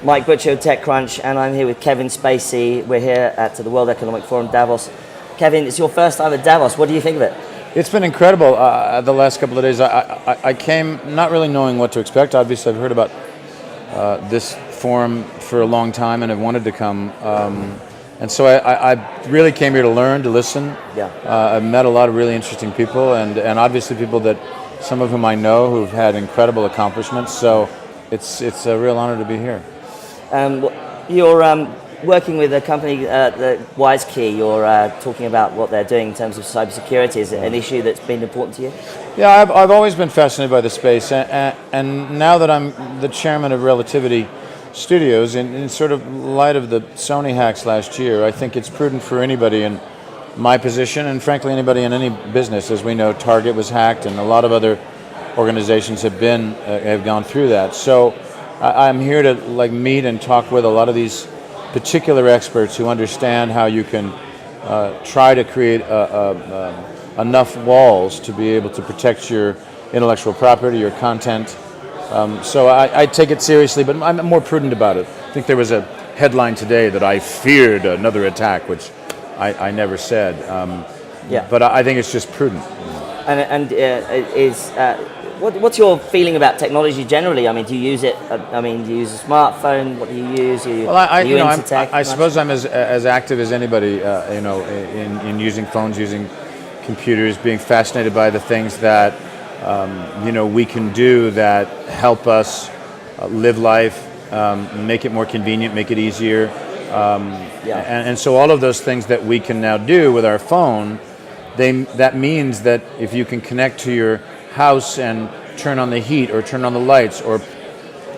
Mike Butcher, TechCrunch, and I'm here with Kevin Spacey. We're here at the World Economic Forum, Davos. Kevin, it's your first time at Davos. What do you think of it? It's been incredible. The last couple of days, I came not really knowing what to expect. Obviously, I've heard about this forum for a long time and have wanted to come. And so I really came here to learn, to listen. Yeah. I've met a lot of really interesting people, and obviously people that some of whom I know who've had incredible accomplishments. So it's a real honor to be here. You're working with a company, the WiseKey. You're talking about what they're doing in terms of cybersecurity. Is it an issue that's been important to you? Yeah, I've always been fascinated by the space, and now that I'm the chairman of Relativity Studios, in sort of light of the Sony hacks last year, I think it's prudent for anybody in my position, and frankly anybody in any business. As we know, Target was hacked, and a lot of other organizations have gone through that. So I'm here to meet and talk with a lot of these particular experts who understand how you can try to create enough walls to be able to protect your intellectual property, your content. So I take it seriously, but I'm more prudent about it. I think there was a headline today that I feared another attack, which I never said. But I think it's just prudent. What's your feeling about technology generally? I mean, do you use it? Do you use a smartphone? What do you use? I suppose I'm as active as anybody, in using phones, using computers, being fascinated by the things that we can do that help us live life, make it more convenient, make it easier. And so all of those things that we can now do with our phone, that means that if you can connect to your house and turn on the heat or turn on the lights or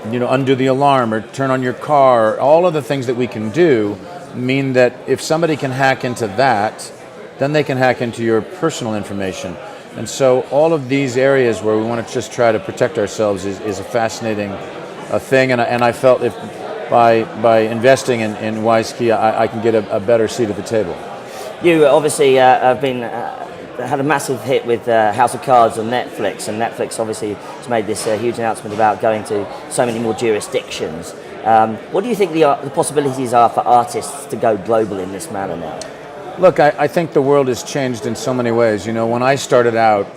undo the alarm or turn on your car, all of the things that we can do mean that if somebody can hack into that, then they can hack into your personal information. And so all of these areas where we want to just try to protect ourselves is a fascinating thing, and I felt if by investing in WiseKey I can get a better seat at the table. You obviously have had a massive hit with House of Cards on Netflix, and Netflix obviously has made this huge announcement about going to so many more jurisdictions. What do you think the possibilities are for artists to go global in this manner now? Look, I think the world has changed in so many ways. When I started out,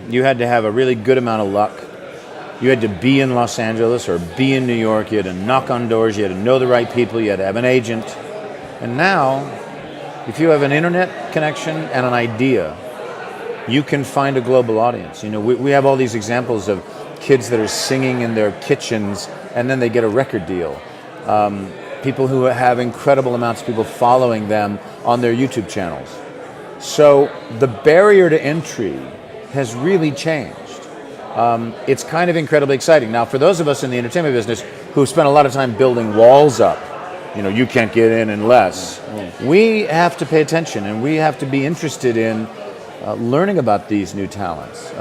you had to have a really good amount of luck. You had to be in Los Angeles or be in New York. You had to knock on doors. You had to know the right people. You had to have an agent. And now, if you have an internet connection and an idea, you can find a global audience. We have all these examples of kids that are singing in their kitchens and then they get a record deal. People who have incredible amounts of people following them on their YouTube channels. So the barrier to entry has really changed. It's kind of incredibly exciting. Now, for those of us in the entertainment business who spent a lot of time building walls up, you can't get in unless, we have to pay attention and we have to be interested in learning about these new talents.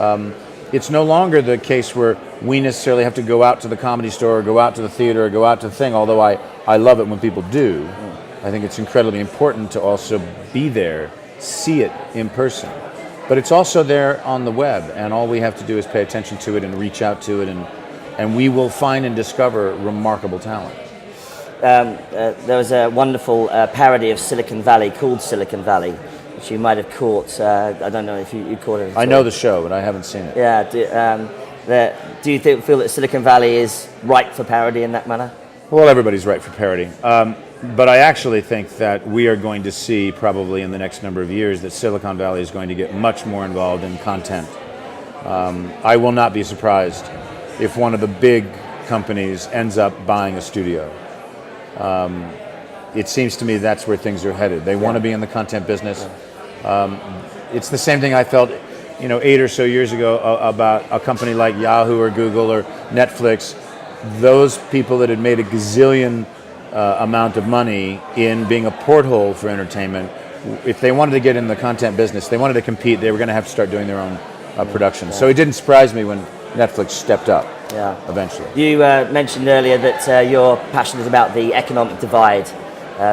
It's no longer the case where we necessarily have to go out to the Comedy Store or go out to the theater or go out to the thing, although I love it when people do. I think it's incredibly important to also be there, see it in person. But it's also there on the web, and all we have to do is pay attention to it and reach out to it, and we will find and discover remarkable talent. There was a wonderful parody of Silicon Valley called Silicon Valley, which you might have caught. I don't know if you caught it. I know the show, but I haven't seen it. Yeah. Do you feel that Silicon Valley is ripe for parody in that manner? Well, everybody's ripe for parody. But I actually think that we are going to see probably in the next number of years that Silicon Valley is going to get much more involved in content. I will not be surprised if one of the big companies ends up buying a studio. It seems to me that's where things are headed. They want to be in the content business. It's the same thing I felt 8 or so years ago about a company like Yahoo or Google or Netflix. Those people that had made a gazillion amount of money in being a porthole for entertainment, if they wanted to get in the content business, they wanted to compete, they were going to have to start doing their own production. So it didn't surprise me when Netflix stepped up eventually. You mentioned earlier that you're passionate about the economic divide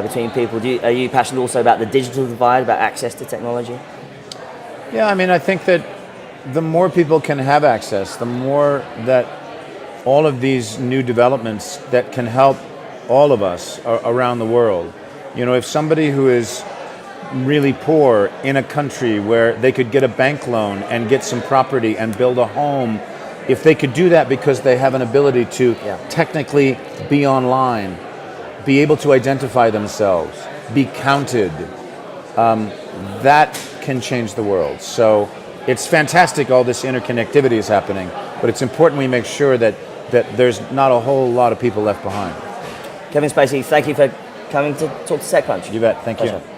between people. Are you passionate also about the digital divide, about access to technology? Yeah, I think that the more people can have access, the more that all of these new developments that can help all of us around the world. You know, if somebody who is really poor in a country where they could get a bank loan and get some property and build a home, if they could do that because they have an ability to technically be online, be able to identify themselves, be counted, that can change the world. So it's fantastic all this interconnectivity is happening, but it's important we make sure that there's not a whole lot of people left behind. Kevin Spacey, thank you for coming to talk to TechCrunch. You bet. Thank you. Pleasure.